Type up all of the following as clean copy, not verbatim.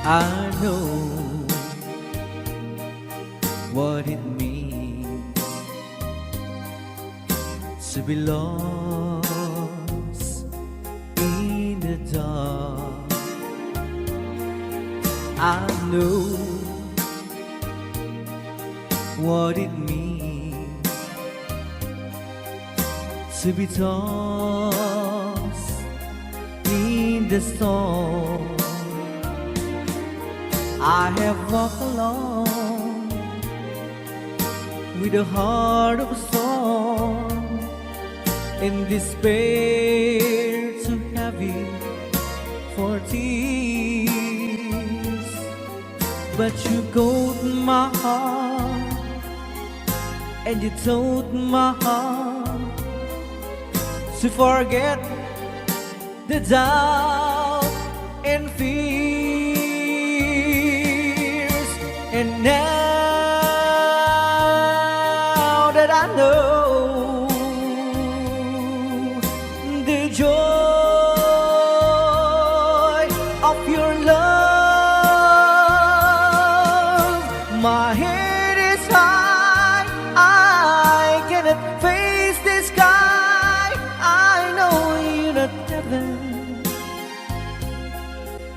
I know what it means to be lost in the dark. I know what it means to be tossed in the storm. I have walked alone with a heart of stone, in despair too heavy for tears. But you caught my heart and you told my heart to forget the doubt and fears. And now that I know the joy of your love, my head is high, I cannot face the sky. I know you're not heaven,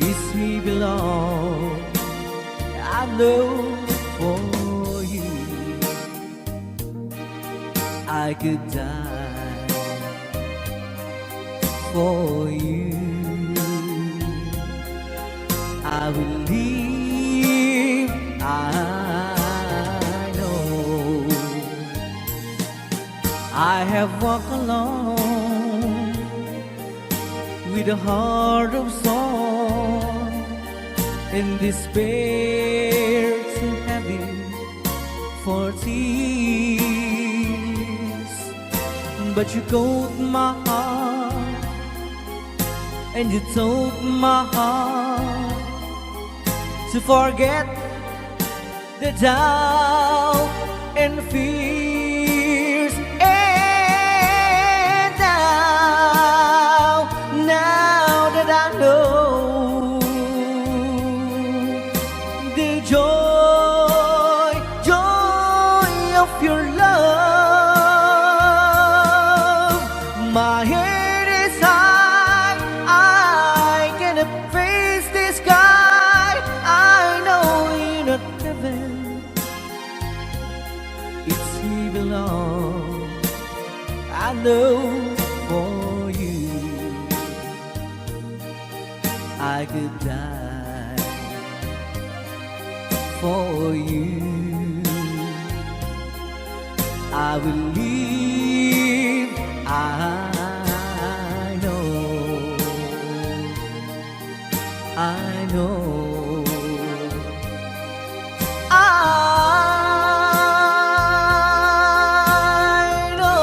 is we belong. I know for you I could die for you. I will live, I know. I have walked alone with a heart of stone, in despair too heavy for tears. But you caught my heart and you told my heart to forget the doubt and fears. And now that I know the joy of your love, my head is high, I cannot face the sky. I know you're not heaven, it's we belong. I know for you I could die for you. I will live, I know, I know, I know.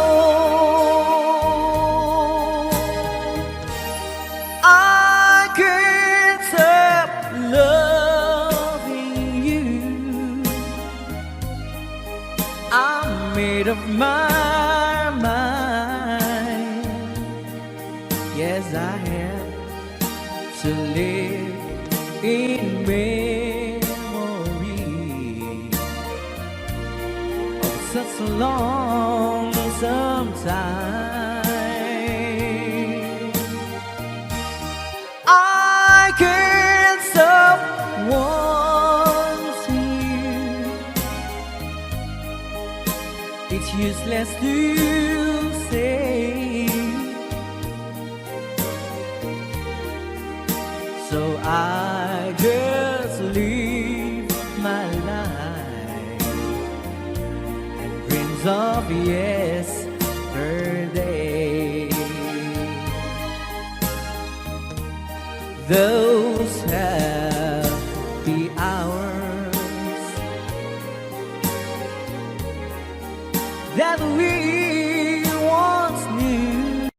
I can't stop loving you. I'm made up my mind. Yes, I have to live in memory of such a long time. I can't stop wanting you. It's useless to say, so I just live my life and dreams of yesterday. Those happy hours that we once knew.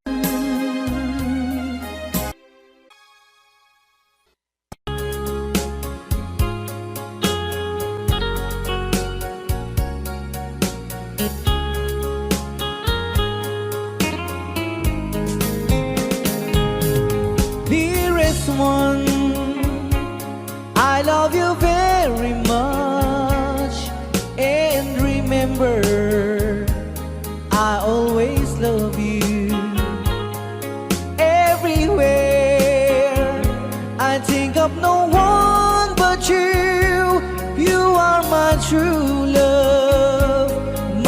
no one but you. You are my true love,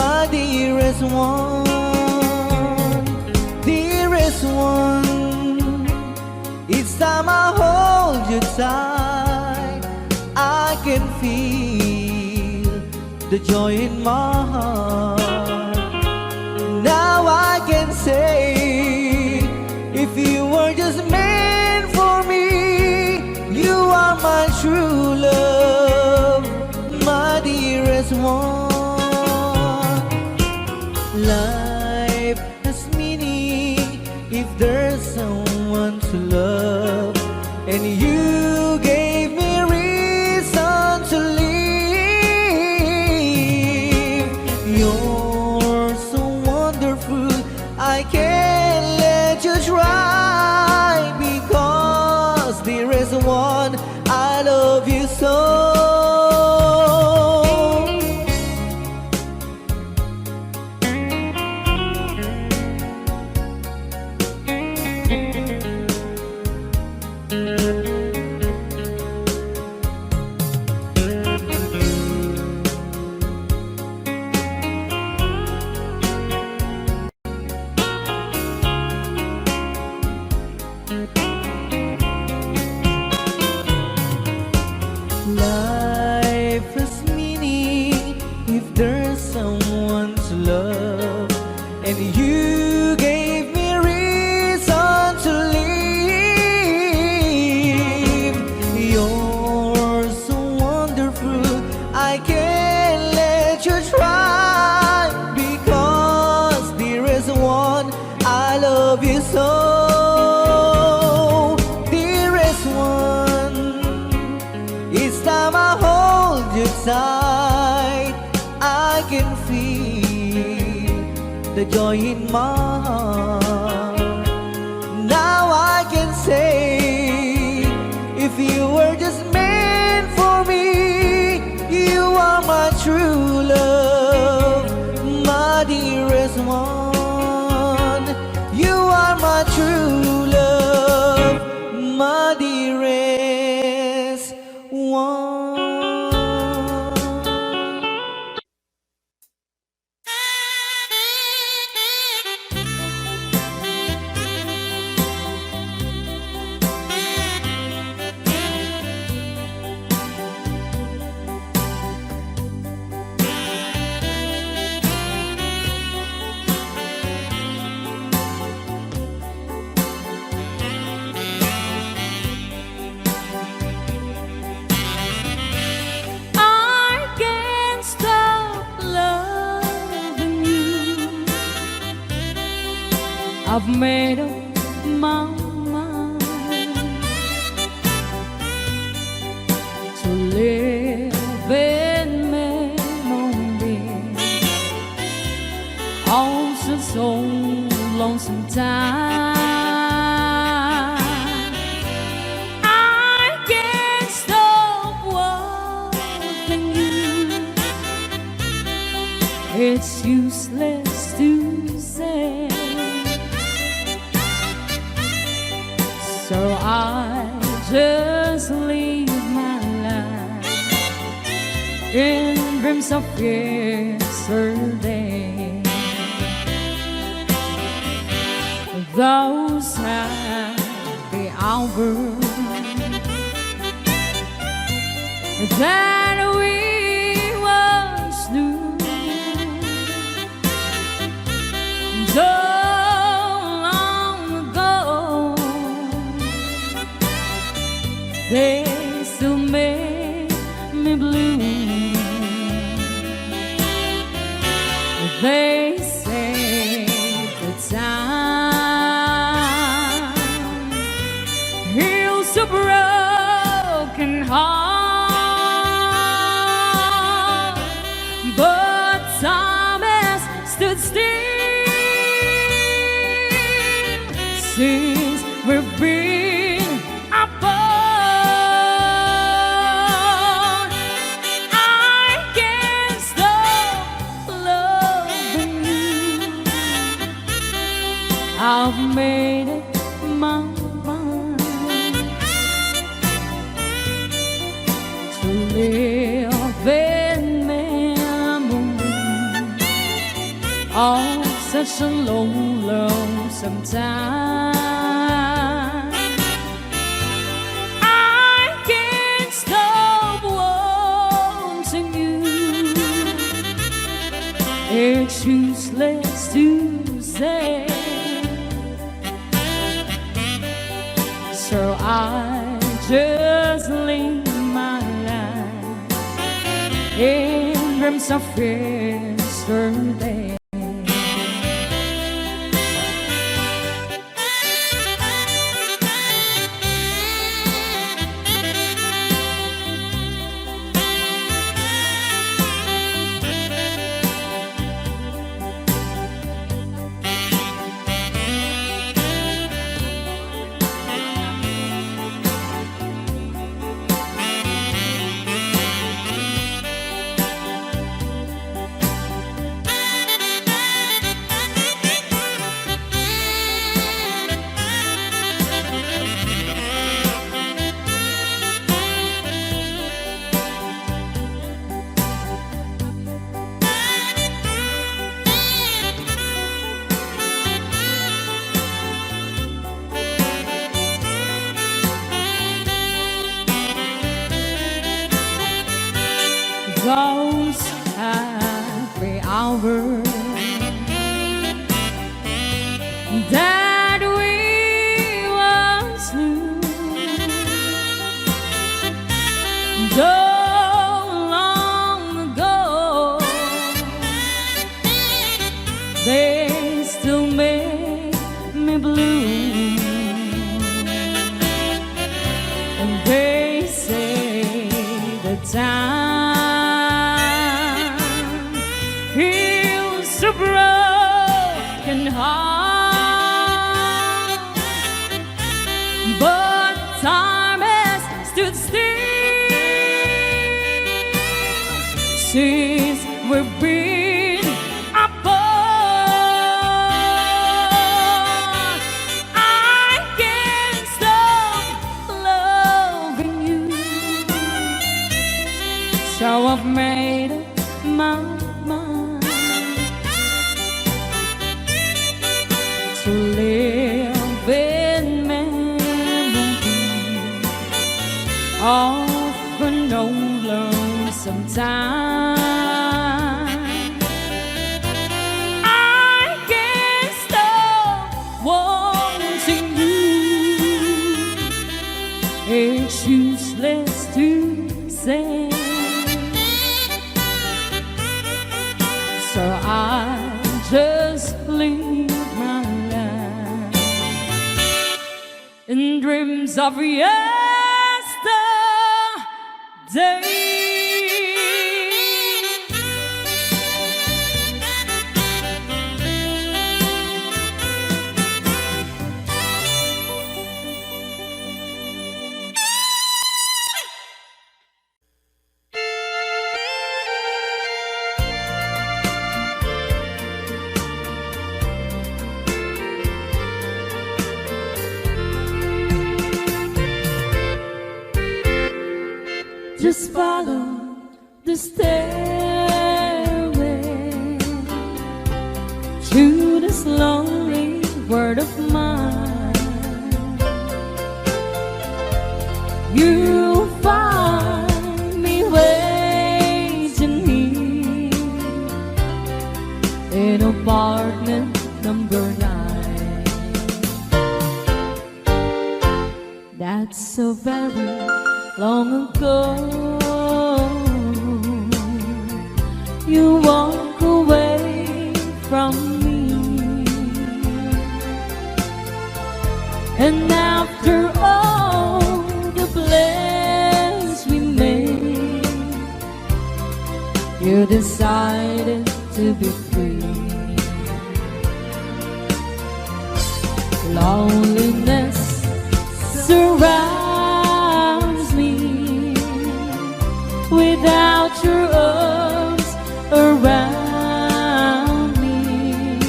my dearest one, dearest one. Each time I hold you tight, I can feel the joy in my heart. Now I can say, if you were just meant for me, you are my true love, my dearest one. Life has meaning if there's someone to love, and you gave me reason to live. You're so wonderful, I can't let you try, because there is one, I love you so. Life has meaning if there's someone to love, and you gave me reason to live. You're so wonderful, I can't let you try, because there is one, I love you so. Dearest one, each time I hold you tight, I can feel the joy in my heart. Now I can say, if you were just meant for me, you are my true love, my dearest one. You are my true love, my dearest one. I can't stop loving you. I've made up my mind to live in memory of such old lonesome time. I can't stop wanting you. It's useless to say, so I just live my life in dreams of yesterday. Those happy hours that we once knew, so long ago, they still make me blue. They say the time heals a broken heart, but time has stood still since we've been apart. I can't stop loving you. I've made up my mind live in memory of such a lonesome time. I can't stop wanting you. It's useless to say, so I just live my life in dreams of yesterday. Those happy hours that we once knew, though long ago, they still make me blue. And they say the time heals a broken heart, but time has stood still since we've been apart. I can't stop loving you, so I've made up my mind to live in memory of an old lonesome time. I can't stop wanting you. It's useless to say, so I just live my life in dreams of yesterday. Just follow the stairway to this lonely world of mine. You'll find me waiting here in apartment number 9. That's so very long ago. You walk away from me, and after all the plans we made, you decided to be free. Loneliness surrounds me without your arms around me,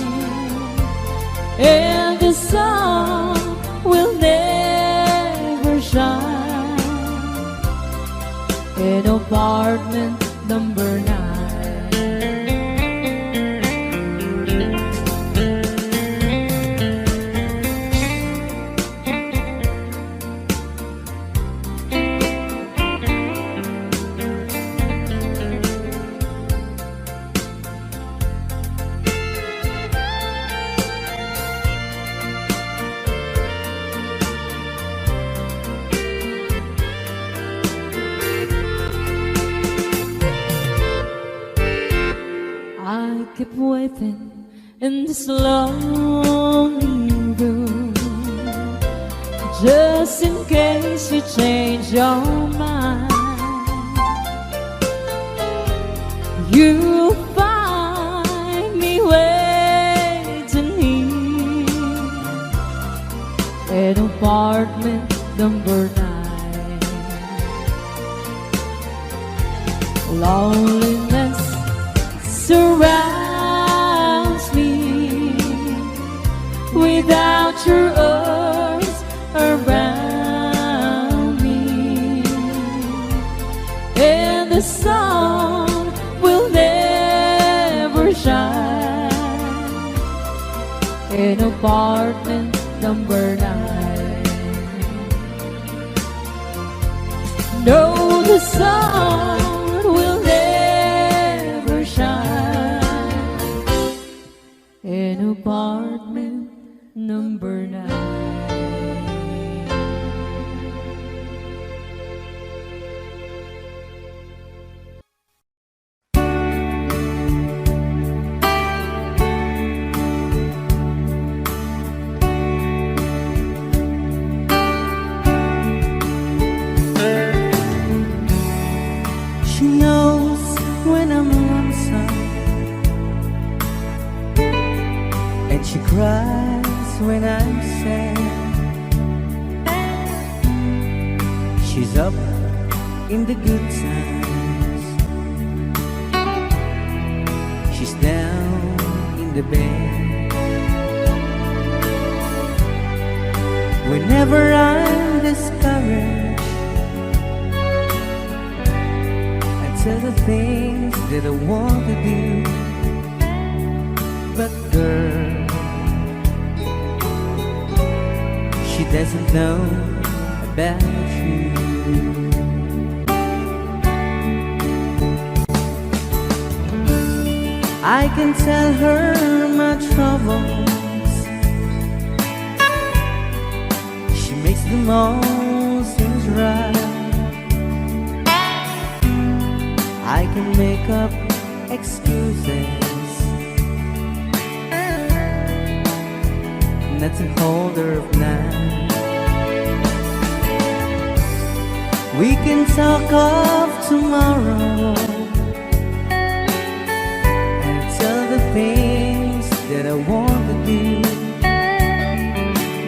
and the sun will never shine in apartment number 9. I keep waiting in this lonely room, just in case you change your mind. You find me waiting here in apartment number 9. Loneliness surrounds me without your arms around me, and the sun will never shine in apartment number 9. No, the sun will never shine in apartment number 9. She knows when I'm lonesome, and she cries when I'm sad. She's up in the good times, she's down in the bed. Whenever I'm discouraged, tell the things that I want to do, but girl, she doesn't know about you. I can tell her my troubles, she makes them all seem right. I can make up excuses not to hold her of night. We can talk of tomorrow and tell the things that I want to do,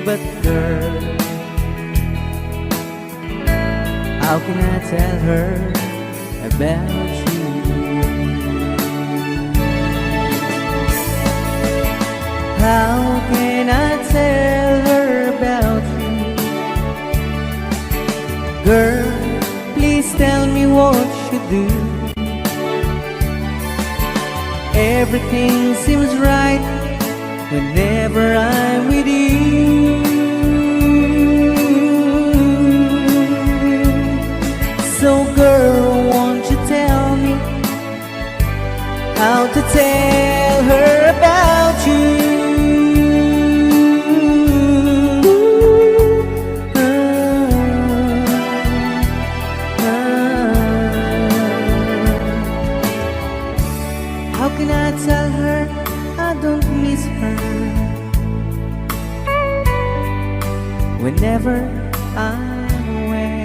but girl, how can I tell her about you? How can I tell her about you? Girl, please tell me what you do. Everything seems right whenever I'm with you. So girl, won't you tell me how to tell her about you? How can I tell her I don't miss her whenever I'm away?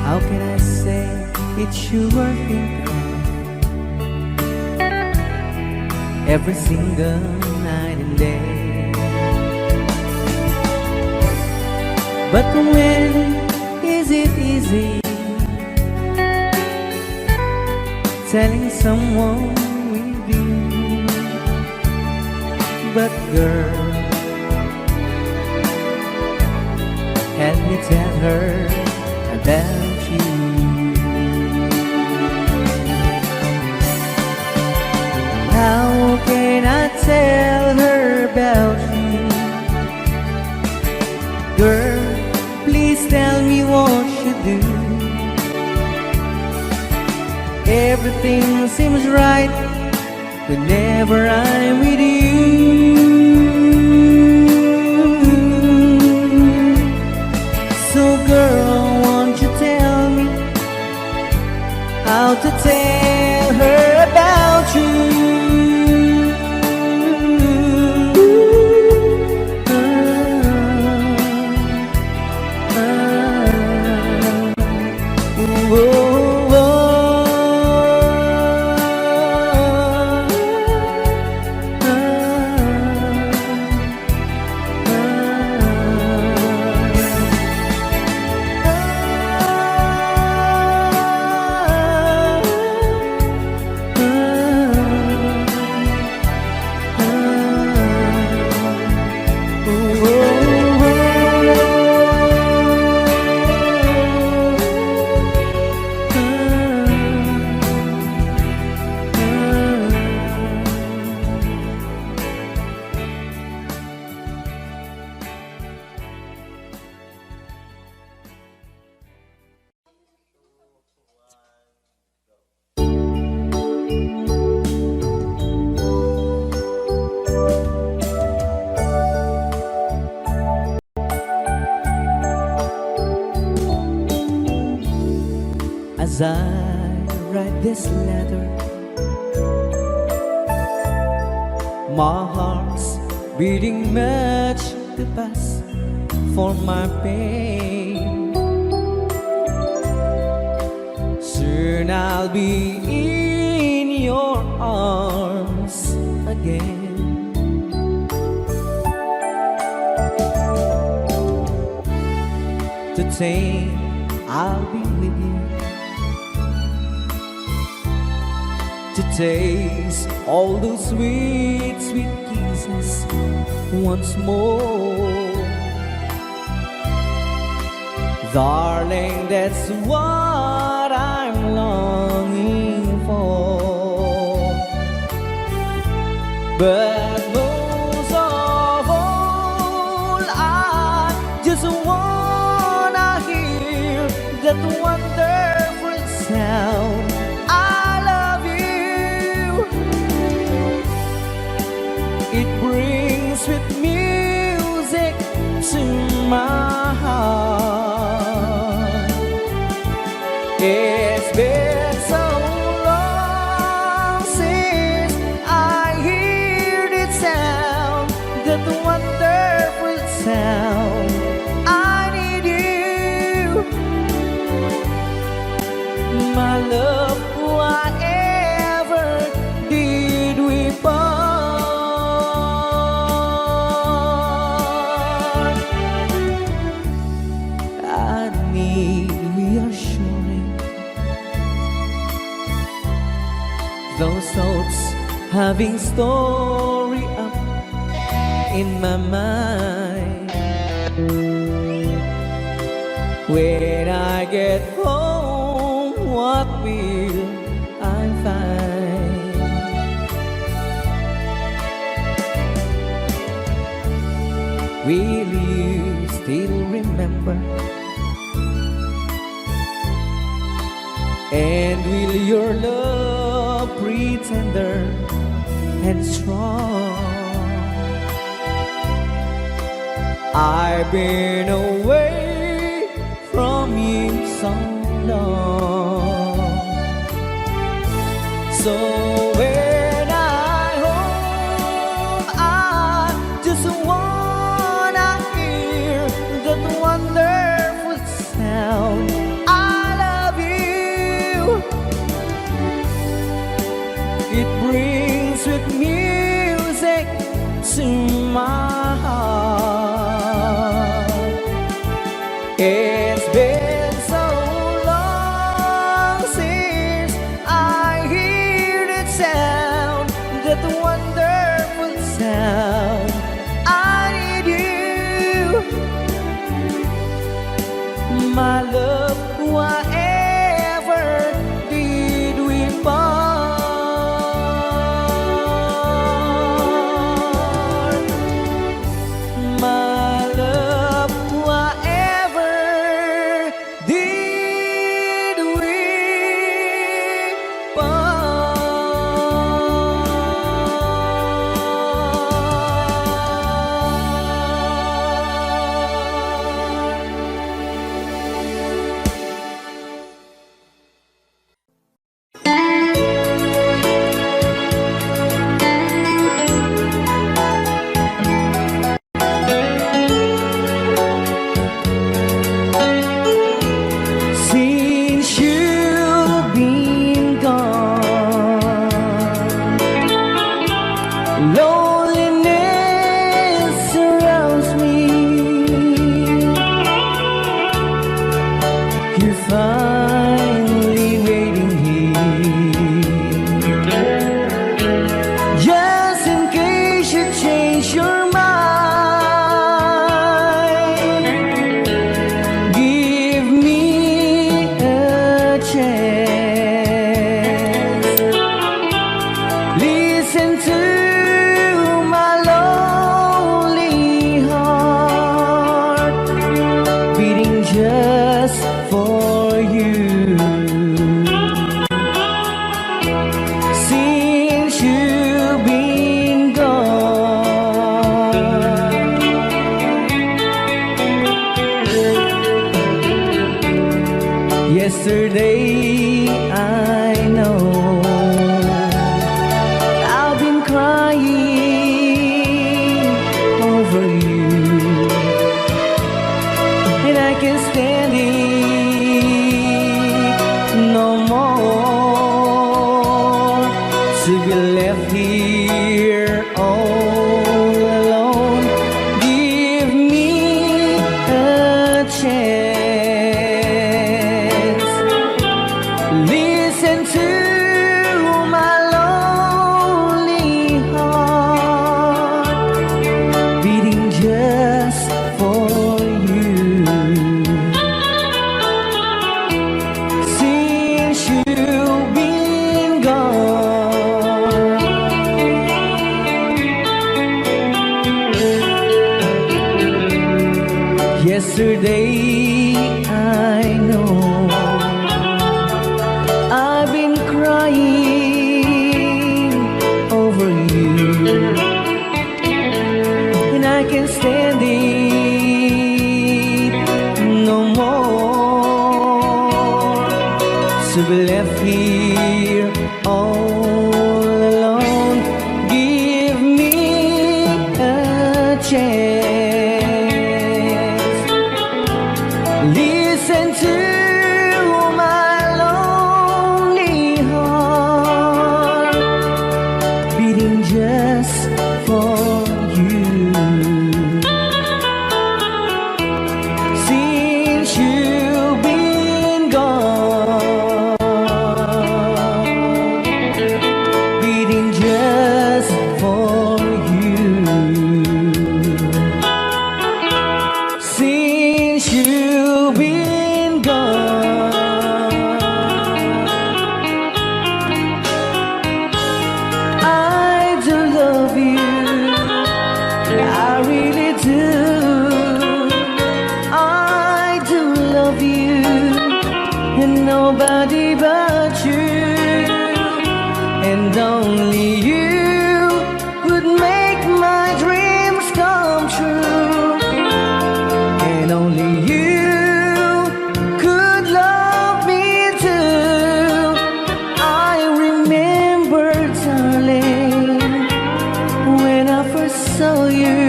How can I say it's you I think of every single night and day? But when is it easy telling someone with you? But girl, help me tell her about you. How can I tell her about you? Girl, please tell me what you do. Everything seems right whenever I'm with you. So girl, won't you tell me how to tell her about you? As I write this letter, my heart's beating much too fast for my pain. Soon I'll be in your arms again. To think I'll be with you, to taste all those sweet, sweet kisses once more. Darling, that's what I'm longing for. But most of all, I just wanna hear that wonderful sound. It brings sweet music to my heart. It's been so long since I heard it sound, that wonderful sound. I need you, my love. Whatever did we part? Those thoughts having story up in my mind. When I get home, what will I find? Will you still remember? And will your love pretender and strong? I've been away from you so long. So when I home, I just wanna hear that wonderful sound. It brings sweet music to my heart. It's been so long since I heard it sound, that wonderful sound. I need you, my love. whatever did we part? My love, whatever did we since you've been gone, loneliness surrounds me. You're finally waiting here, just in case you change your mind. Give me a chance. Listen to my lonely heart beating just for you. Since you've been gone, yesterday I know I've been crying over you, and I can't stand it no more to be left here all alone. Give me a chance. Listen to my lonely heart beating just for you. Since you've been gone, yesterday I know I've been crying over you, and I can't stand it no more to be left here all alone. Give me a chance. Listen to my lonely heart beating just for you. Since you've been gone, beating just for you. Since you've been gone, I do love you, I really do. I do love you, and nobody but you, and only you would make my dreams come true, and only you could love me too. I remember, darling, when I first saw you,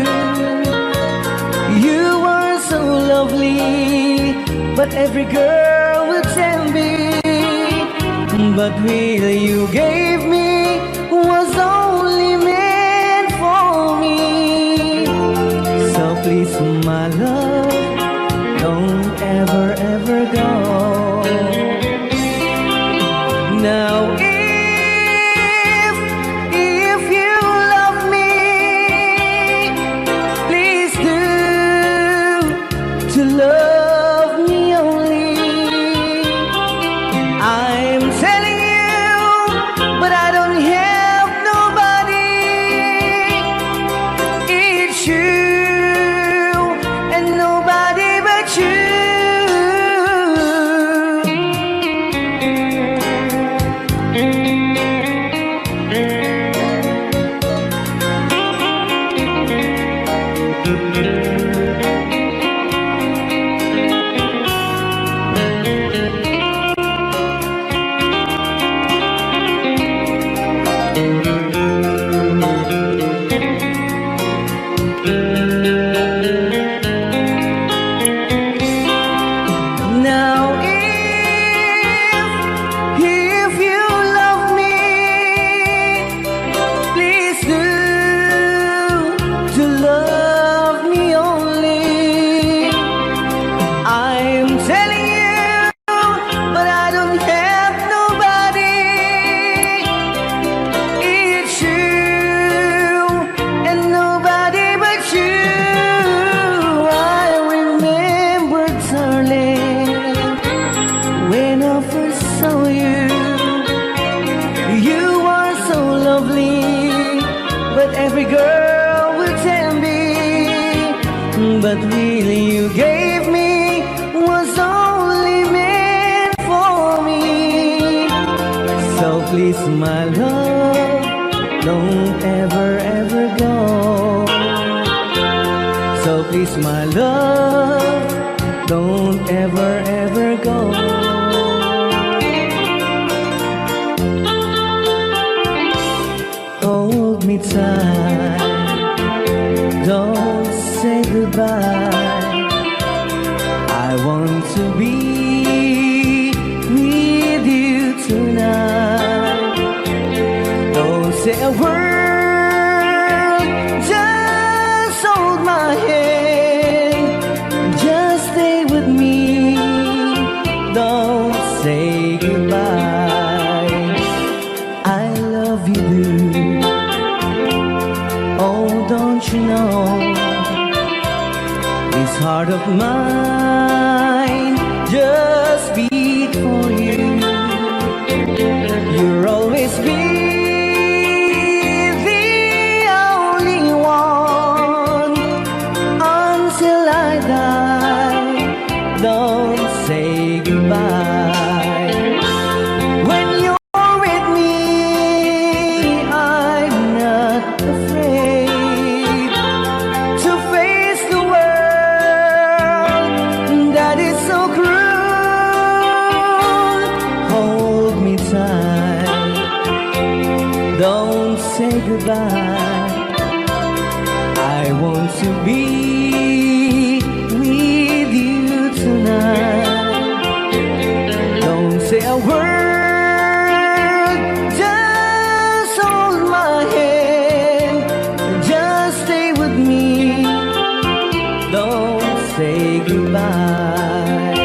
you were so lovely, but every girl would tell me, but will you gave me was only meant for me. So please, my love, don't ever, ever go. Now if you love me, please do to love me only. please, my love, don't ever, ever go. So please, my love, don't ever, ever go. Hold me tight, don't say goodbye. I want to be with you tonight. Don't say a word, just hold my hand. Just stay with me, don't say goodbye. I love you, oh, don't you know? This heart of mine just beat for you. You'll always be the only one until I die. Don't say goodbye. When you're with me, I'm not afraid to face the world that is so cruel. Hold me tight, don't say goodbye. I want to be with you tonight. Don't say a word, just hold my hand. Just stay with me, don't say goodbye.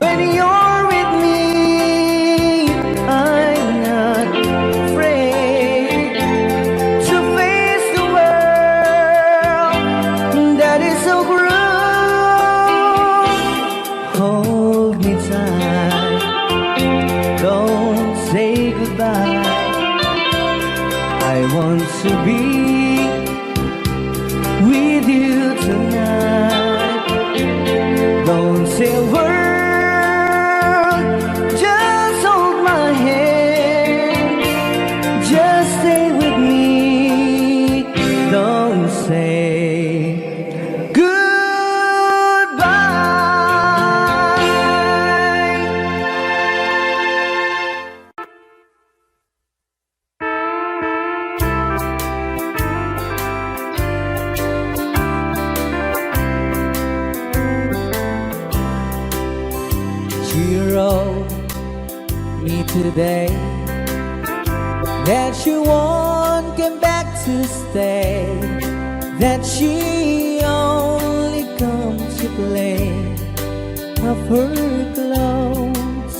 When you're with me, I'm not afraid to face the world that is so cruel. Hold me tight, don't say goodbye. I want to be with you tonight. Don't say a word, just hold my hand. Just stay with me, don't say goodbye. She wrote me today that she won't come back to stay, that she only comes to play of her clothes.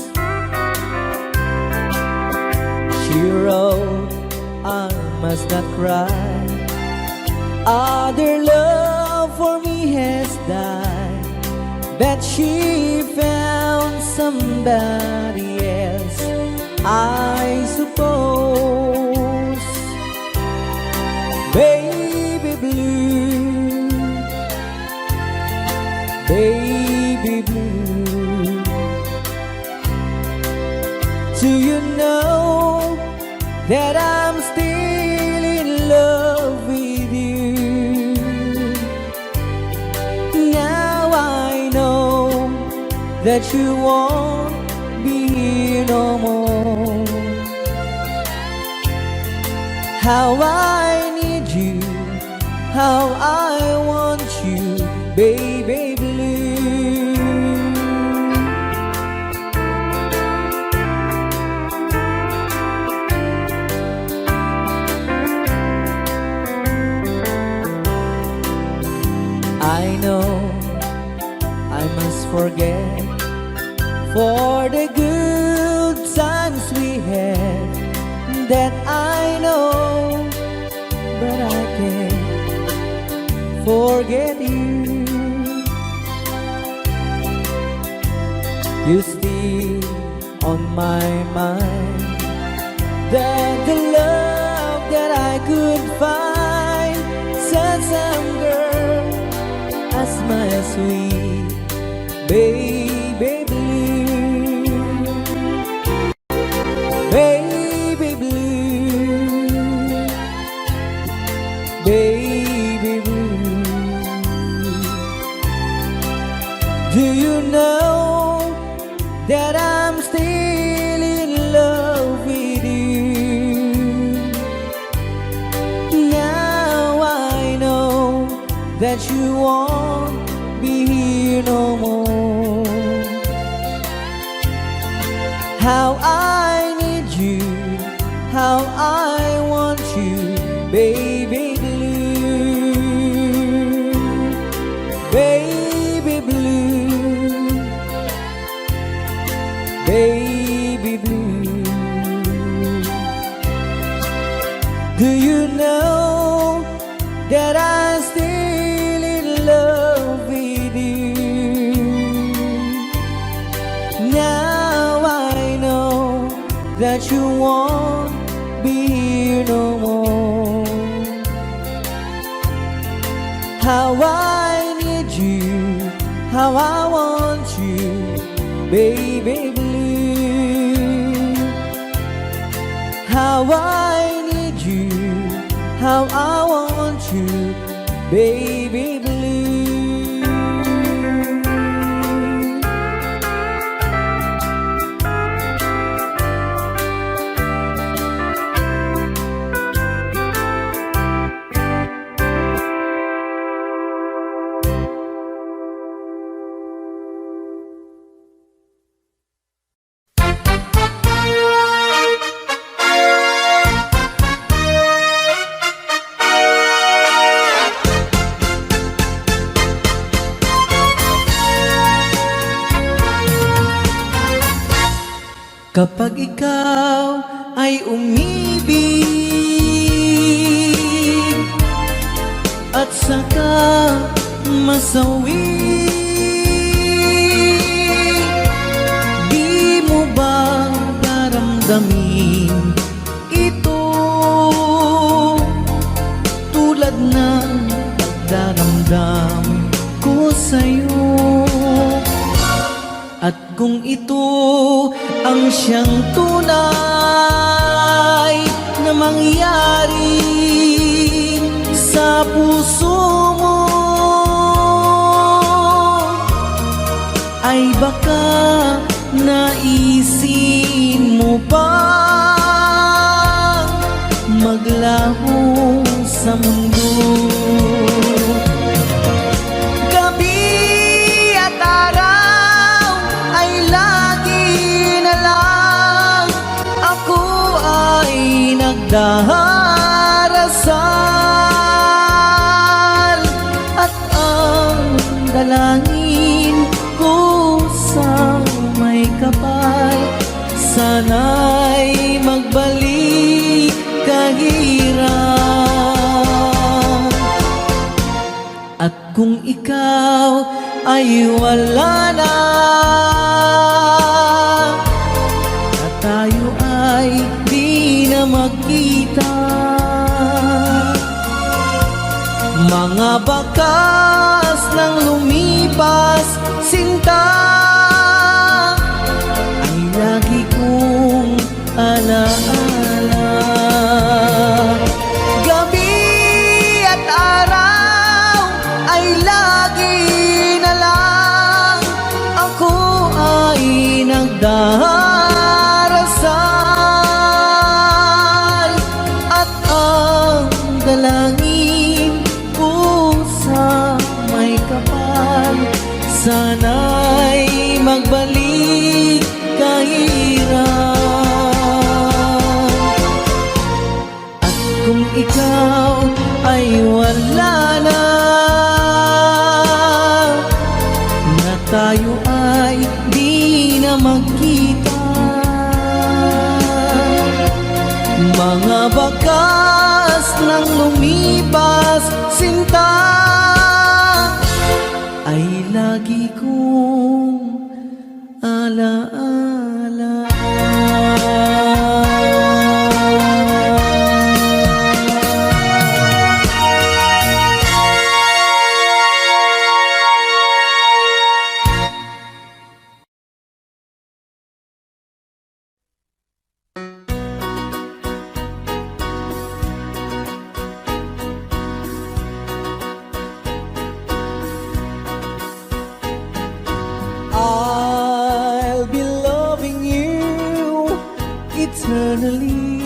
She wrote, I must not cry, other love for me has died, that she found somebody else, I suppose. Baby blue, baby blue, do you know that I'm still in love with you? Now I know that you won't be here no more. How I need you, how I want you, baby blue. I know I must forget for the good times we had, that I know, but I can't forget you. You still on my mind, that the love that I could find, such some girl as my sweet baby blue. Baby how I need you, how I want you, baby blue, baby blue, baby blue. Do you know that I'm still in love with you? Now I know that you won't be here no more. How I need you, how I want you, baby blue. How I need you, how I want you, baby blue. Kapag ikaw ay umibig at saka masawi, di mo ba daramdamin ito tulad ng pagdaramdam ko sa'yo? At kung ito ang siyang tunay na mangyari sa puso mo, ay baka naisin mo pa maglaho sa mundo. Nagdarasal at ang dalangin ko sa may kapal, sana'y magbalik kahirap. At kung ikaw ay wala na, at tayo ay di na magkita, mga bakas ng lumipas sinta ay lagi kong alaala. Gabi at araw ay lagi na lang ako ay nagdarasal at ang dalangin ko sa may kapal, sana'y magbalik kahirap. At kung ikaw ay wala na, na tayo ay di na magkita, mga bakas ng lumipas sinta ay lagi kong alaala. I'll be loving you eternally,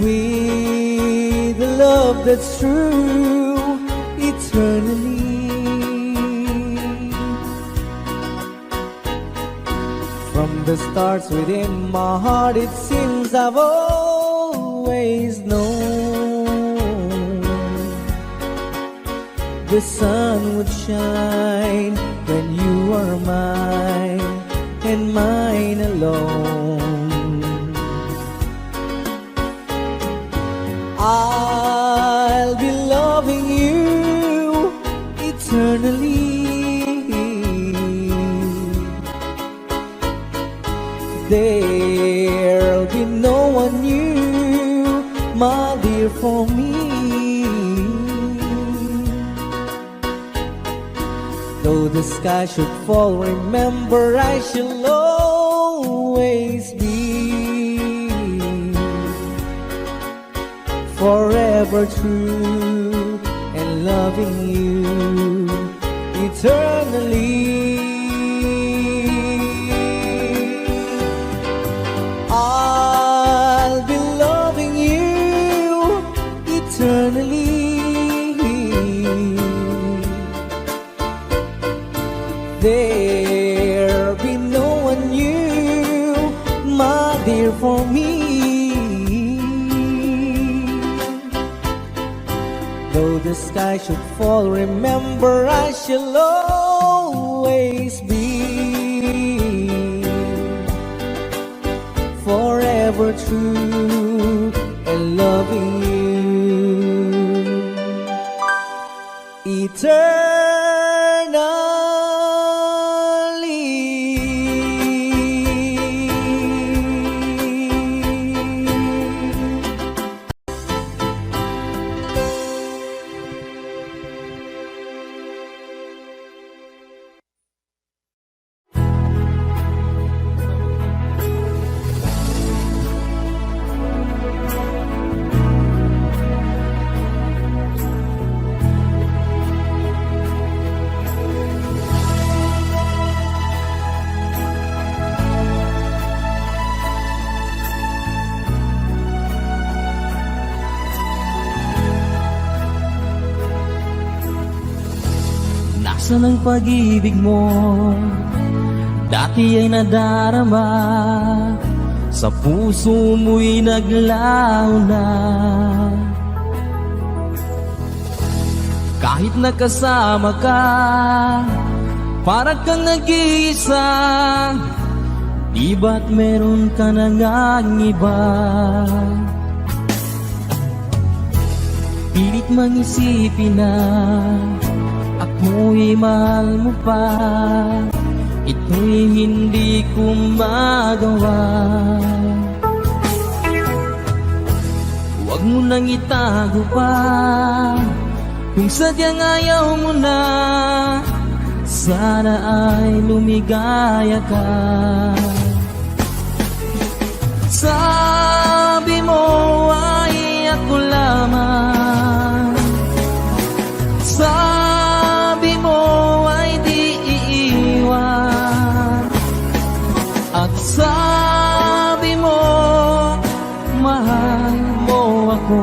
with a love that's true eternally. the stars within my heart, it seems I've always known the sun would shine when you are mine and mine alone. I'll be loving you eternally. There'll be no one new, my dear, for me. Though the sky should fall, remember I shall always be forever true and loving you eternally. I'll be loving you eternally. There'll be no one new, my dear, for me. Though the sky should fall, remember I shall always be forever true and loving you eternally. Nasaan ang pag-ibig mo? Dati ay nadarama, sa puso mo'y naglaho na. Kahit nakasama ka, parang kang nag-iisa. Di ba't meron ka na ngang iba? Pilit mang isipin na ako'y mahal mo pa, ito'y hindi ko magawa. Huwag mo nang itago pa, kung sadyang ayaw mo na, sana ay lumigaya ka. Sabi mo ay ako lamang, sabi mo ay di iiwan, at sabi mo mahal mo ako.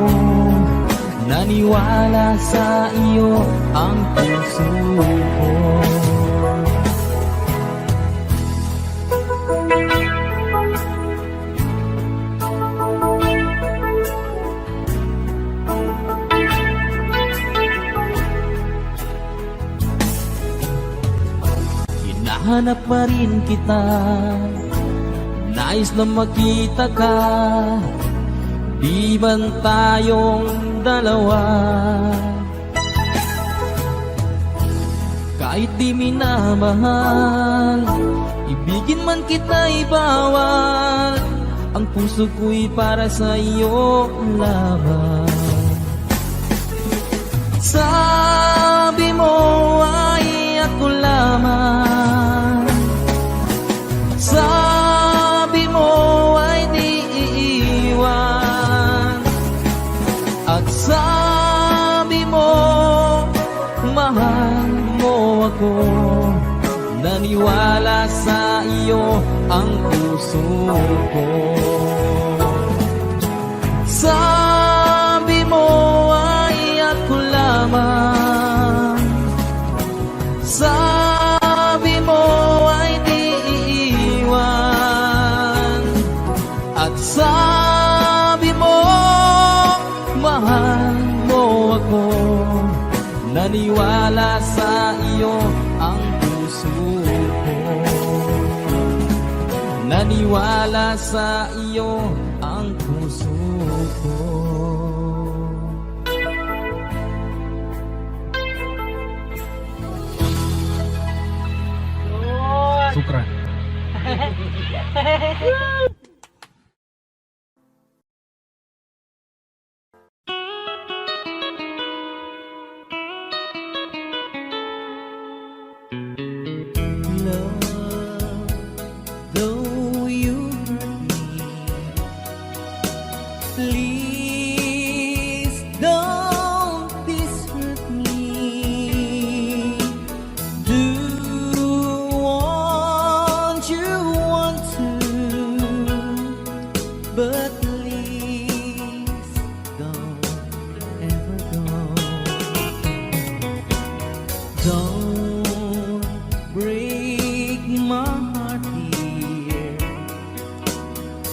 Naniwala sa iyo ang puso ko. Hinahanap pa rin kita, nais na makita ka, di ban tayong dalawa? Kahit di minamahal, ibigin man kita'y bawal, ang puso ko'y para sa iyo lamang. Sabi mo ay ako lamang, sabi mo ay di iiwan, at sabi mo mahal mo ako. Naniwala sa iyo ang puso ko. Sabi mo ay ako lamang, sabi mo ay di iiwan, iyo ang puso ko. Naniwala sa iyo ang puso ko. Sukran. Love, though you hurt me, please don't desert me. Do want you want to, but please don't ever go. Don't break my heart, dear,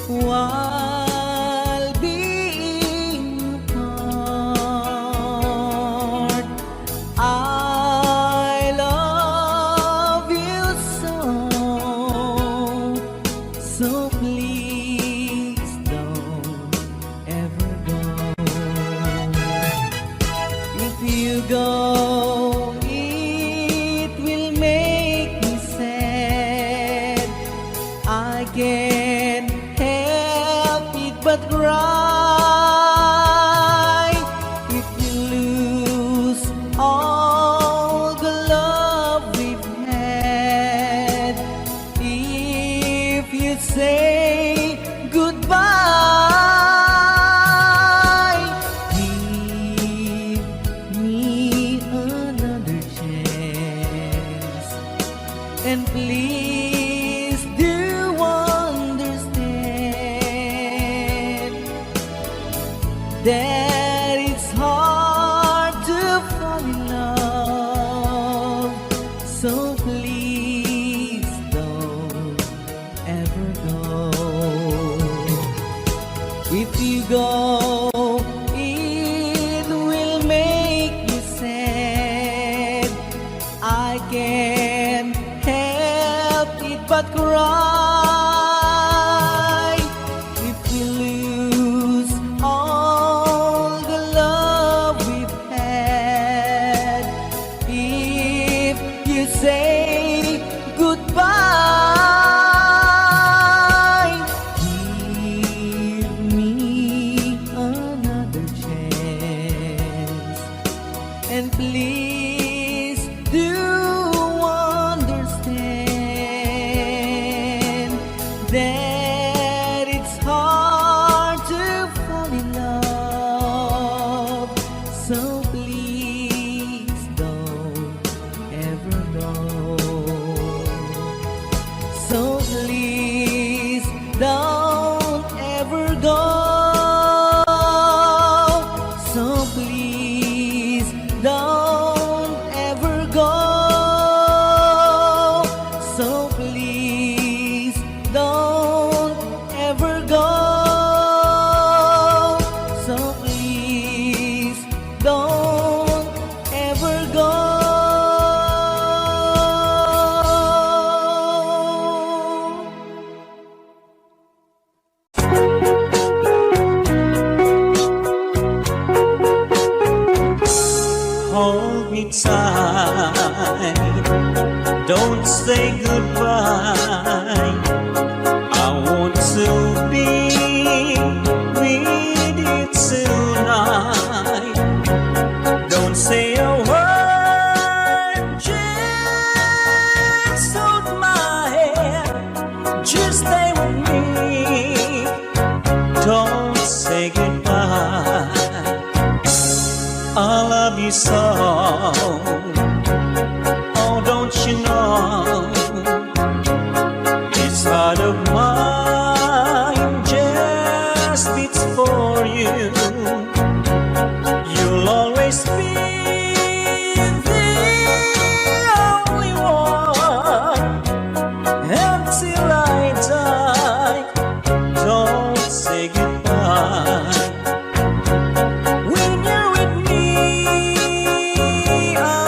while being apart. I love you so, so please don't ever go. If you go, it will make me sad. I can't help it but cry. If you lose all the love we've had, if you say goodbye, give me another chance, and please do understand that it's hard to fall in love. So please don't ever go. If you go, it will make me sad. I can't help it but cry. If you lose all the love we've had, if you say goodbye, give me another chance, and please do understand that it's hard to fall in love. So please don't ever go. So please don't ever go. So please don't ever go. So please don't ever go. So please don't ever go. Hold me tight, don't say goodbye. I want to be with you tonight. Don't say a word, just hold my hand, just stay with me. Don't say goodbye. I love you so. Oh, don't you know? This heart of mine just beats for you. You'll always be the only one until I die. Don't say goodbye. When you're with me, I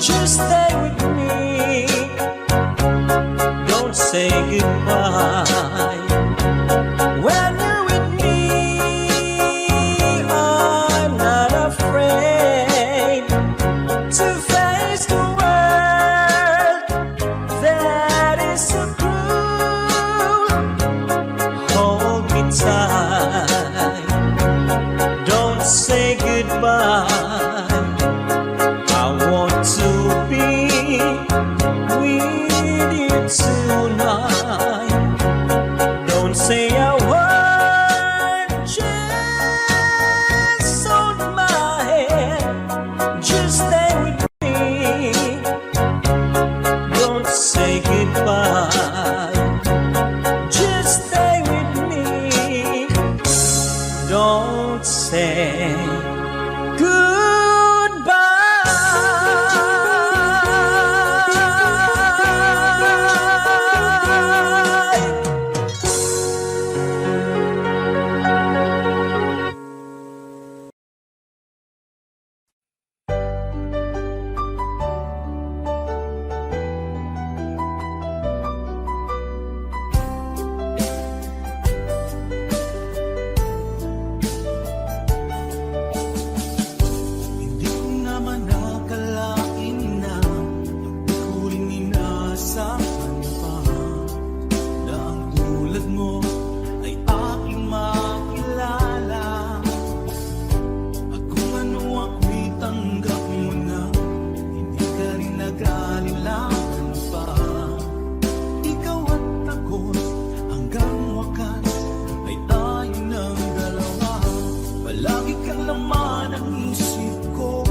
Just stay with me. Don't say goodbye. When you're with me, I'm not afraid to face the world that is so cruel. Hold me tight. Don't say goodbye. I want to be with you tonight. Don't say a word, just hold my hand. Just stay with me. Don't say goodbye. Just stay with me. Don't say goodbye. Hindi ko naman nakalain na huling inasahan pa na ang tulad mo ay aking makilala. At kung ano ako'y tanggap mo na, hindi ka rin nag-alilangan pa. Ikaw at ako hanggang wakas ay tayo ng dalawa. Palagi kang laman ang isip ko,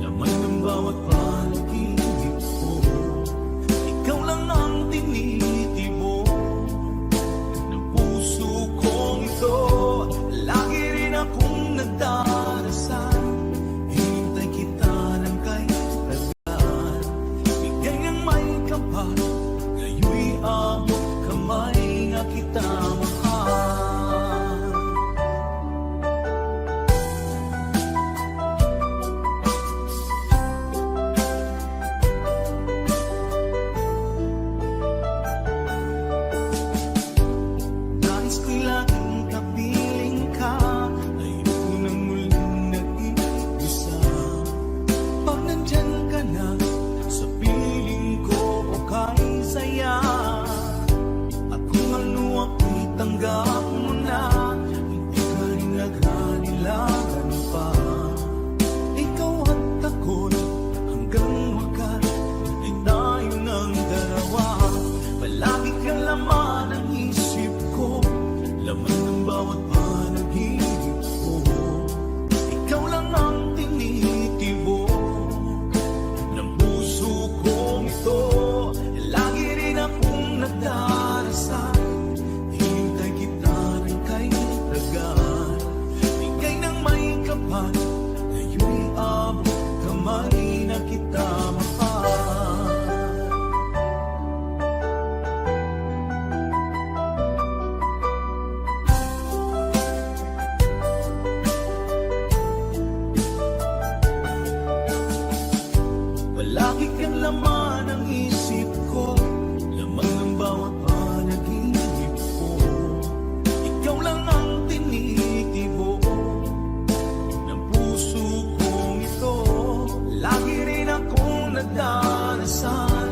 laman ng bawat panaginip ko. Ikaw lang ang tinitibo ng puso kong ito. Lagi rin akong nagdarasal, hintay kita ng kay tagal. Bigay ng may kapal, ngayon'y abot kamay na kita mahal. Nais ko'y laging kapiling ka, ayoko nang muling nag-iisa. Pag nandyan ka na, sa piling ko okay saya. At kung ano ako'y tanggap mo na, hindi ka rin nag-alilangan pa. Ikaw at ako'y hanggang wakas ay tayo ng dalawa. Palagi kang laman ang isip ko, laman ng bawat panaginip ko. Ikaw lang ang tinitibo ng puso kong ito. Lagi rin akong nagdarasal, hintay kita ng kay tagal. Bigay ng may kapal, ngayon'y abot kamay na kita mahal. Palagi kang laman ang isip ko, laman ng bawat panaginip ko. Ikaw lang ang tinitibo ng puso kong ito. Lagi rin akong nagdarasal,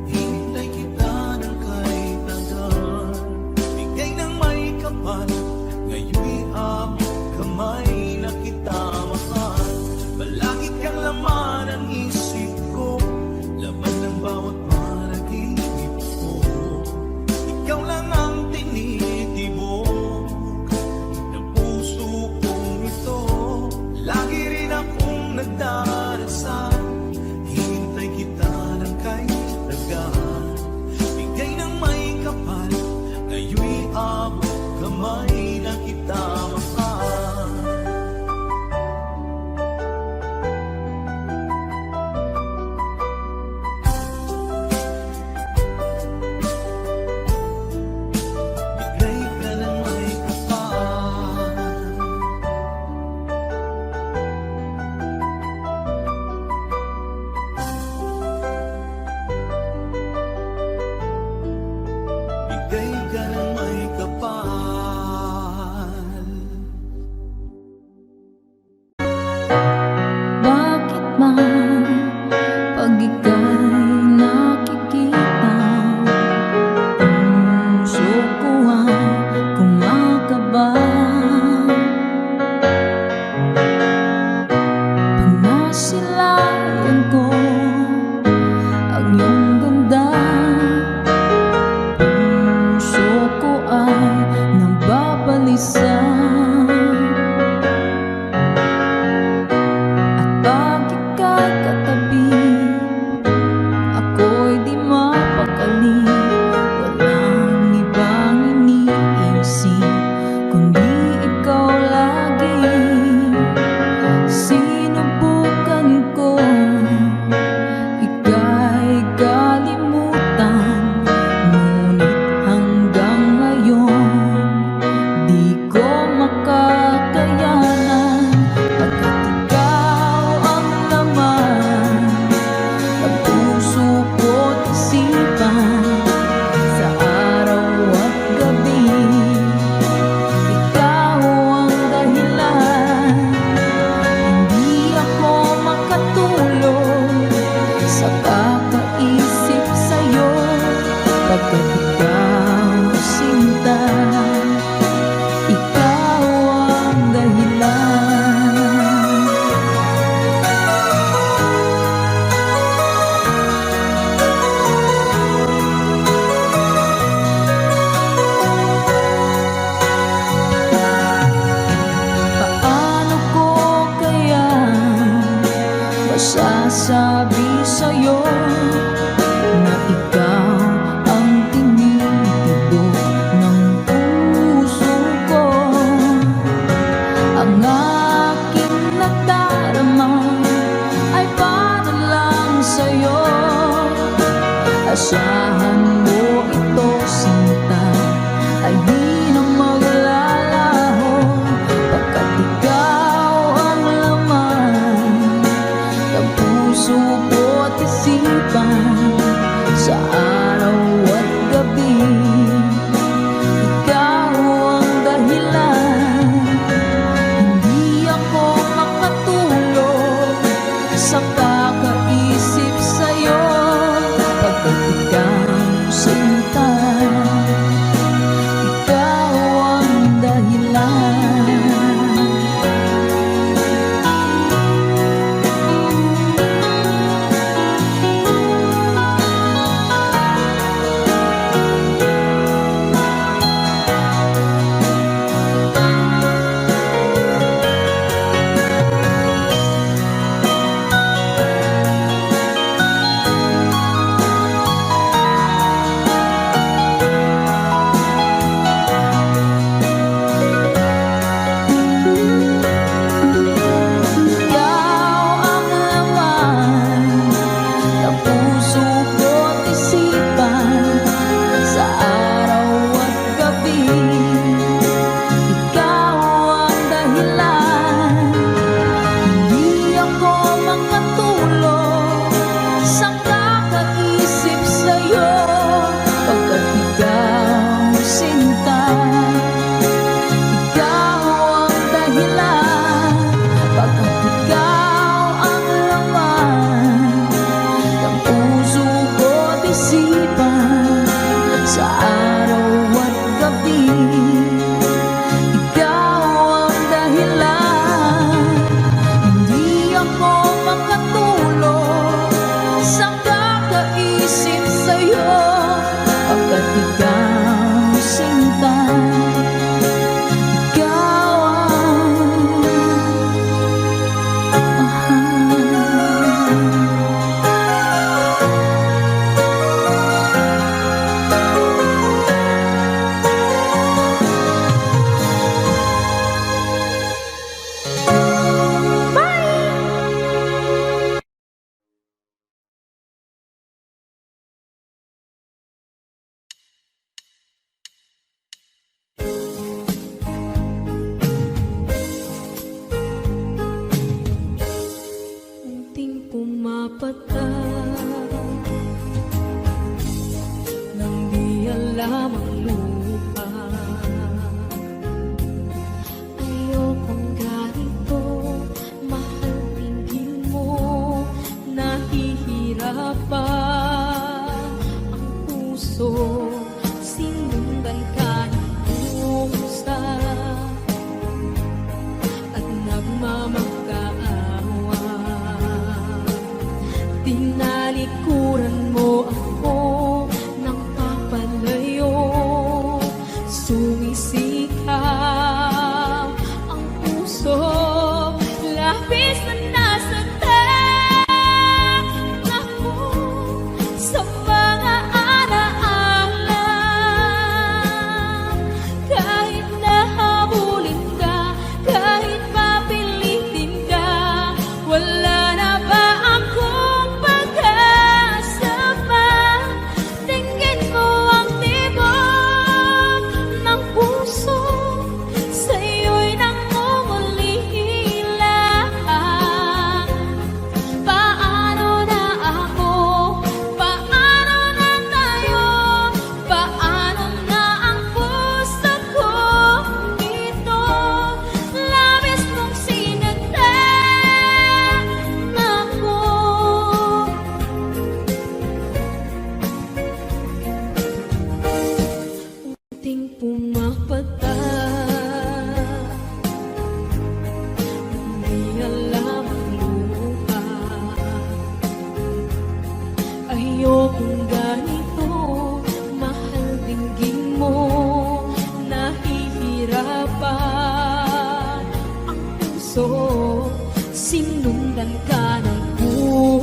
hintay kita ng kay tagal. Bigay ng may kapal, ngayon'y abot kamay na kita mahal. Palagi kang laman ang isip ko, laman ng nagsasabi sa'yo na ikaw ang tinitibok ng puso ko. Ang aking nadarama ay para lang sa'yo. Asahan mo ito, sinta, ay di na maglalaho, pagkat ikaw ang laman ng puso ko't isipan. Sa araw at gabi, ikaw ang dahilan. Hindi ako makatulog sa kakaisip sa'yo, pagkat ikaw sinta, ikaw ang dahilan. Sa araw at gabi, ikaw ang dahilan. Hindi ako makatulog sa kakaisip sa'yo, pagkat ikaw sinta, ikaw ang mahal. Unting pumapatak nang di alam ang lupa. Ayokong ganito, mahal, tingin mo, nahihirapan ang puso. Sinundan ka ng pusa at nagmamakaawa. Tinalikuran mo ako ng papalayo, sumisikap ang puso, labis na nasaktan ako sa mga alaala. Kahit nahabulin ka, kahit papilitin ka, wala na ba akong pag-asa pa? Tingin mo ang tibok ng puso, sa'yo'y nangungulila. Paano na ako? Paano na tayo? Paano na ang puso ko ito? Labis mong sinaktan ako. Unting pumapatak, hindi alam ang lupa. Ayokong ganito, mahal, dinggin mo, nahihirapan ang puso. Sinundan ka ng puso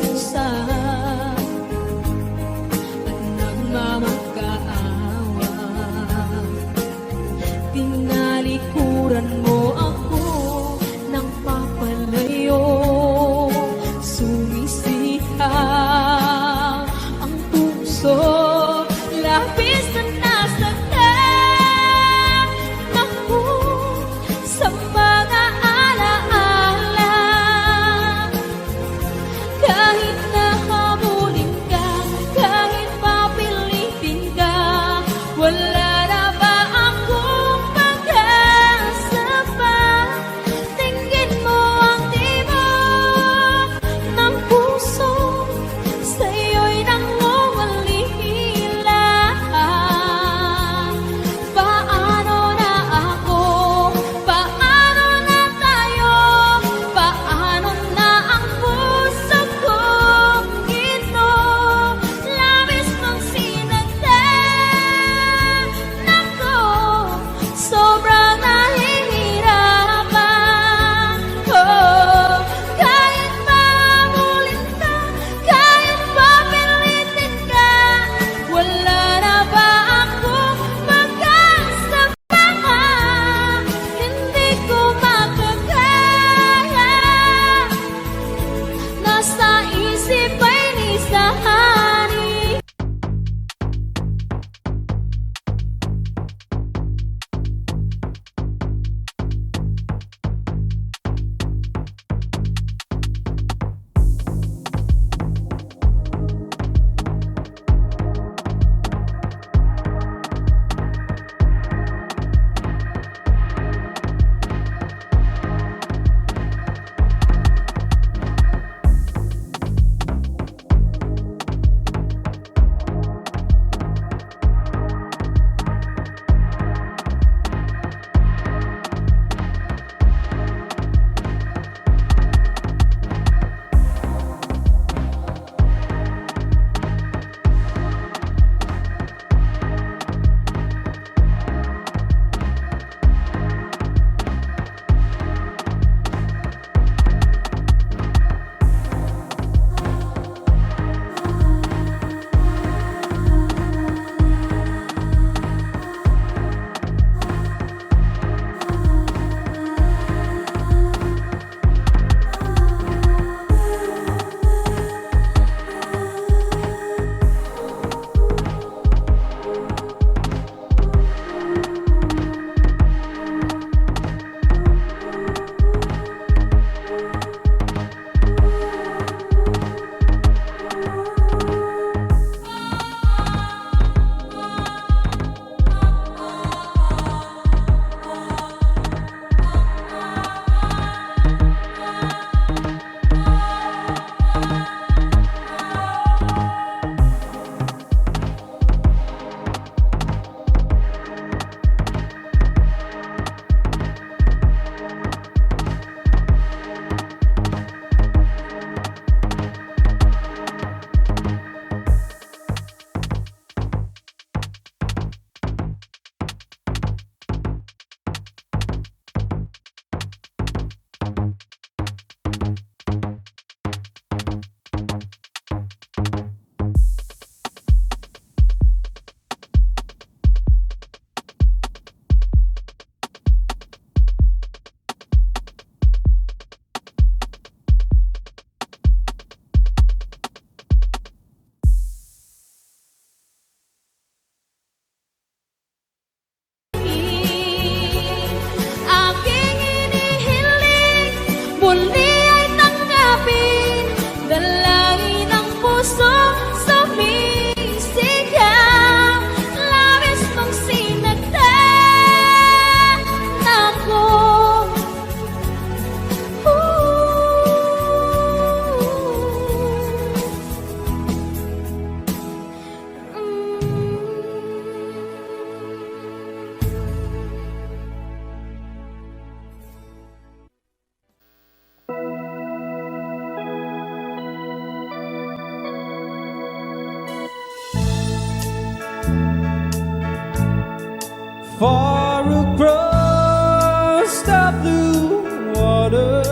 far across the blue water,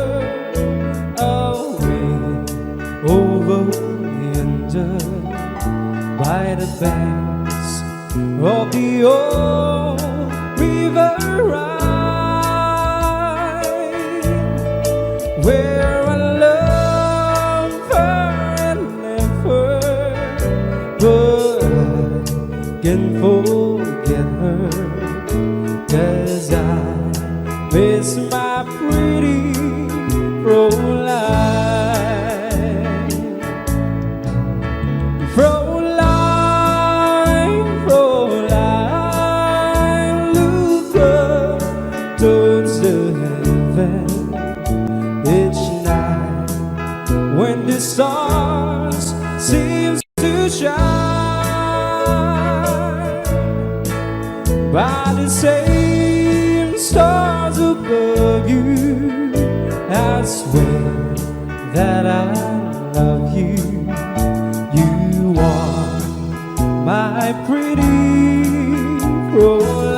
away over yonder, by the banks of the old river Rhine, where I love her and left her, but I can forget her, 'cause I miss my pretty Fräulein. Fräulein, Fräulein, look up towards the heaven each night when the stars seem to shine. By the same stars above you, I swear that I love you. You are my pretty Fräulein.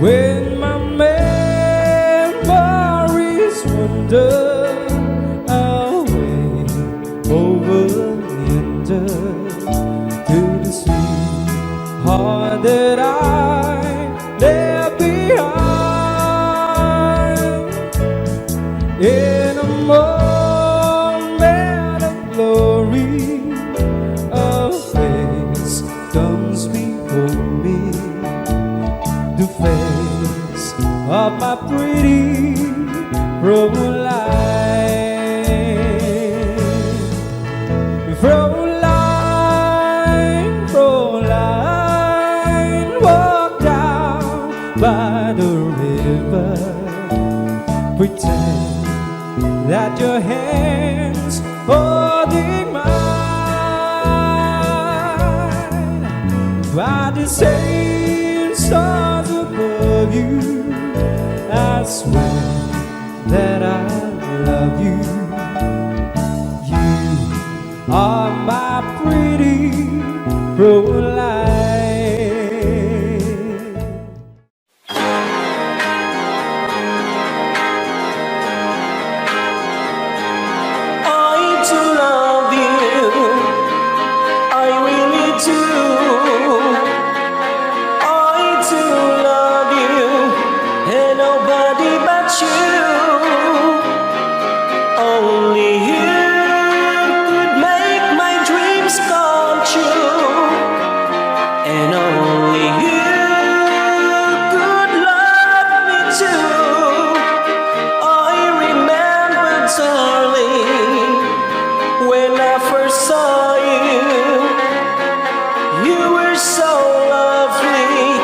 When my memories wander away over yonder to the sweetheart that I left behind, in a moment of glory, a face comes before me, the face of my pretty Fräulein. Fräulein, Fräulein, walk down by the river, pretend that your hands holding mine. By the same stars above you, I swear that I love you. You are my pretty Fräulein. I do love you, I really do. I do love you, and nobody but you. Only you could make my dreams come true, and only you could love me too. I remember, darling, when I first saw you, you were so lovely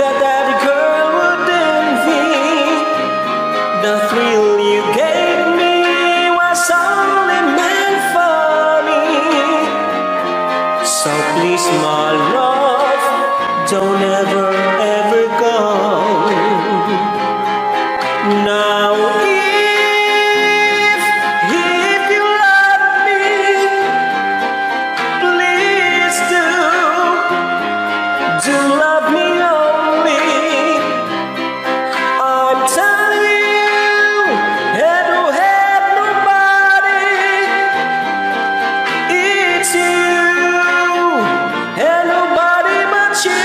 that that girl would envy. The thrill you gave me was only meant for me. So please, my love, don't ever, ever go. Now, if you love me, please do love me only. I'm telling you, and who have nobody, it's you, and nobody but you.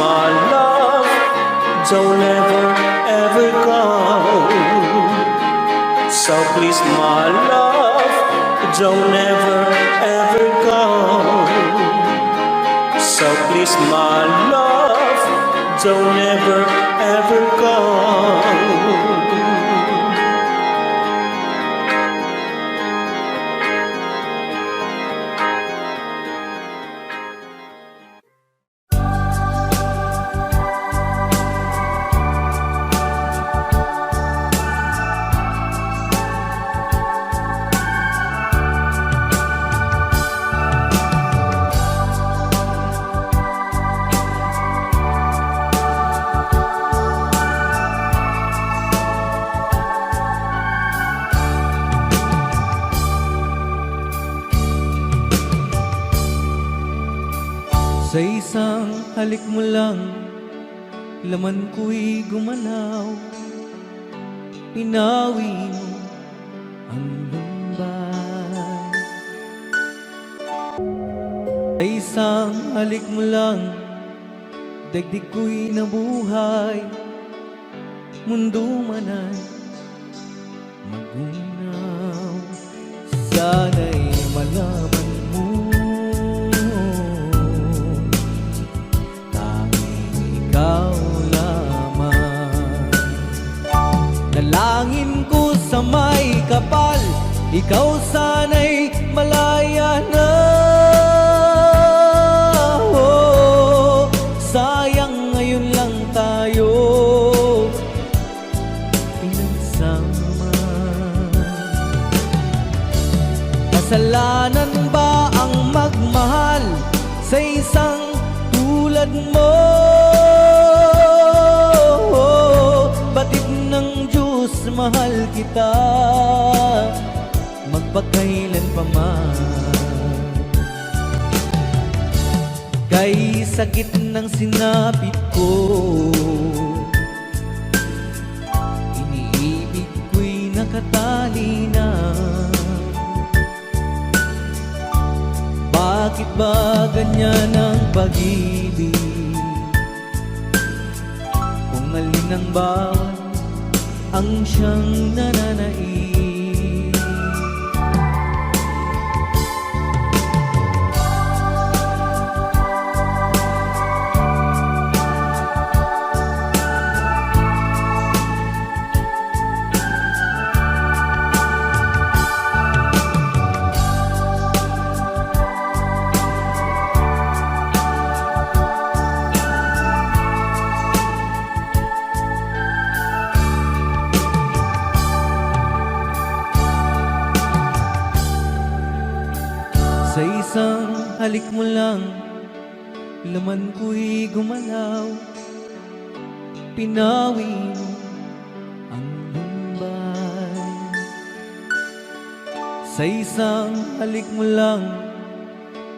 my love, don't ever, ever go. So please, my love, don't ever, ever go. So please, my love, don't ever, ever go. Sa isang halik mo lang, laman ko'y gumalaw. Pinawi mo ang lumbay. Sa isang halik mo lang, daigdig ko'y nabuhay. Mundo man ay magunaw. Sana'y malaman mo, ikaw lamang. Dalangin ko sa may kapal, ikaw sana'y malaya na. Oh, sayang ngayon lang tayo pinagsama. Kasalanan ba ang magmahal sa isang tulad mo? Batid ng Diyos, mahal kita magpakailan pa man. Kay sakit ng sinapit ko, iniibig ko'y nakatali na. Bakit ba ganyan ang pag-ibig? Kung alin ang bawat ang siyang nananaig. Sa isang halik mo lang, laman ko'y gumalaw. Pinawi mo ang lumbay. Sa isang halik mo lang,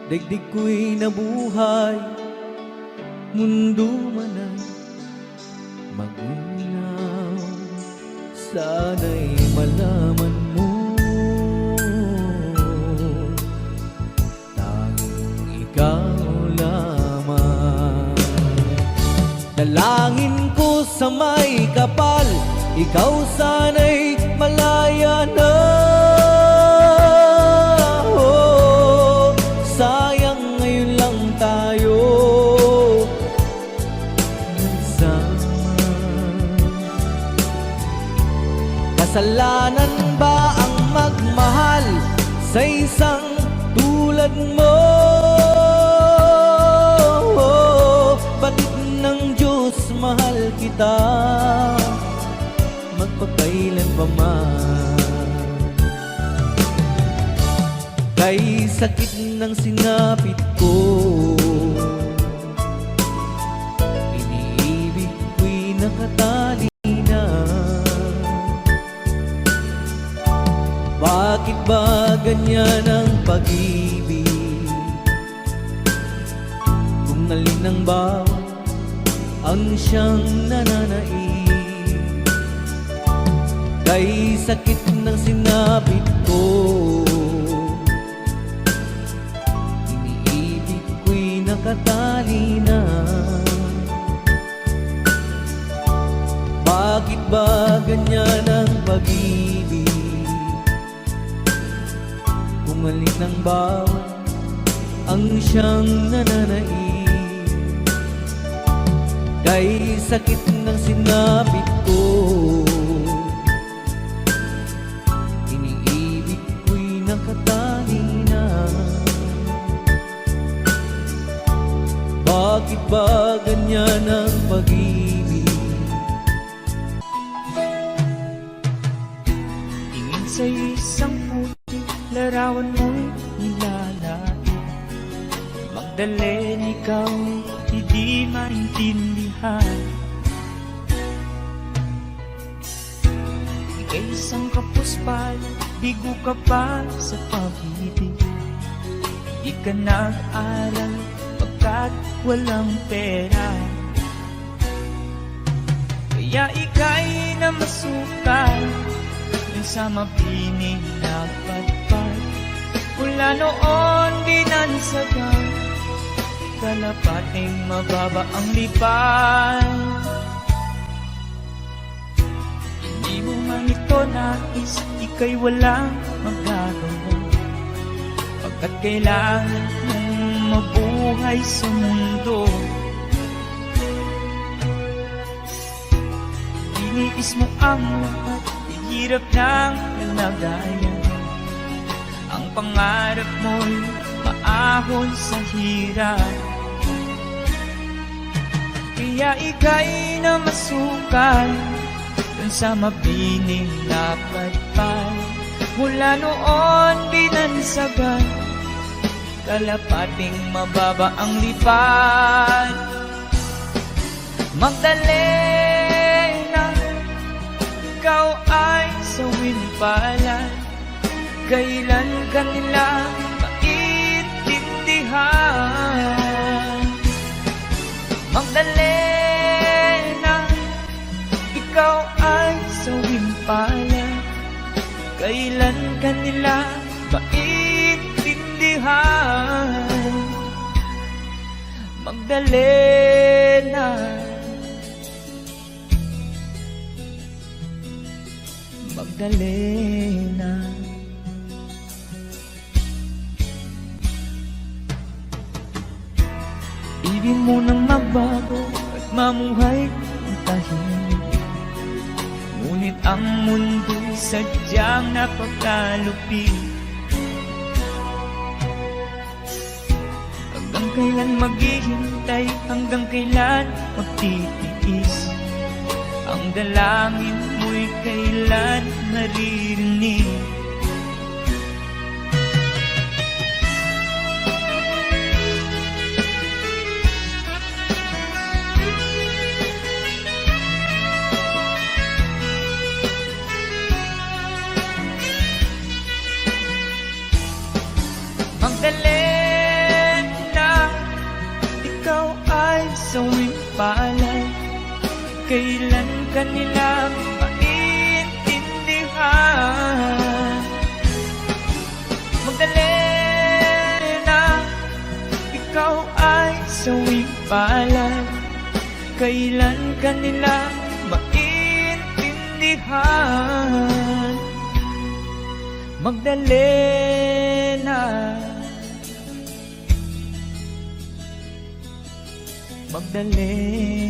daigdig ko'y nabuhay. Mundo man ay magunaw. Sana'y malaman mo, ikaw lamang. Dalangin ko sa may kapal, ikaw sana'y malaya na. Oh, sayang ngayon lang tayo nagsama. Kasalanan ba ang magmahal sa isang tulad mo? Batid ng Diyos, mahal kita magpakailan pa man. Kay sakit ng sinapit ko, iniibig ko'y nakatali na. Bakit ba ganyan ang pag-ibig? Kung alin ang bawat ang siyang nananaig. Kay sakit ng sinapit ko, iniibig ko'y nakatali na. ba ganyan ang pag-ibig? Kung alin ng bawat ang siyang nananaig, kay sakit ng sinapit ko, iniibig ko'y nakatanina. Bakit ba ganyan ang pag-ibig? Tingin sa isang puti, larawan mo'y nilalaki. Magdalena, ikaw hindi maintindihan. Ika'y isang kapuspal, bigo ka pa sa pag-ibig. Di ka nag-aral pagkat walang pera, kaya ika'y namasukan dun sa mabining na padpad. Mula noon binansagan, kalapating mababa ang lipad. Hindi mo man ito nais, ika'y walang magagawa, pagkat kailangan mong mabuhay sa mundo. Iniis mo ang lahat, hirap ng kalagayan. Ang pangarap mo'y maahon sa hirap, kaya ika'y namasukan dun sa mabining na padpad. Mula noon binansagan, kalapating mababa ang lipad. Magdalena, ikaw ay sawimpalan, kailan ka nila maintindihan? Magdalena, ikaw ay sawimpalan, kailan ka nila maintindihan? Magdalena, Magdalena. Ibig mo nang magbago at mamuhay ng tahimik, ngunit ang mundo'y sadyang napakalupit. Hanggang kailan maghihintay, hanggang kailan magtitiis? Ang dalangin mo'y kailan naririnig? Magdalena, ikaw ay sawimpalan, kailan ka nila maintindihan? Magdalena, ikaw ay sawimpalan, kailan ka nila maintindihan? Magdalena, Magdalena.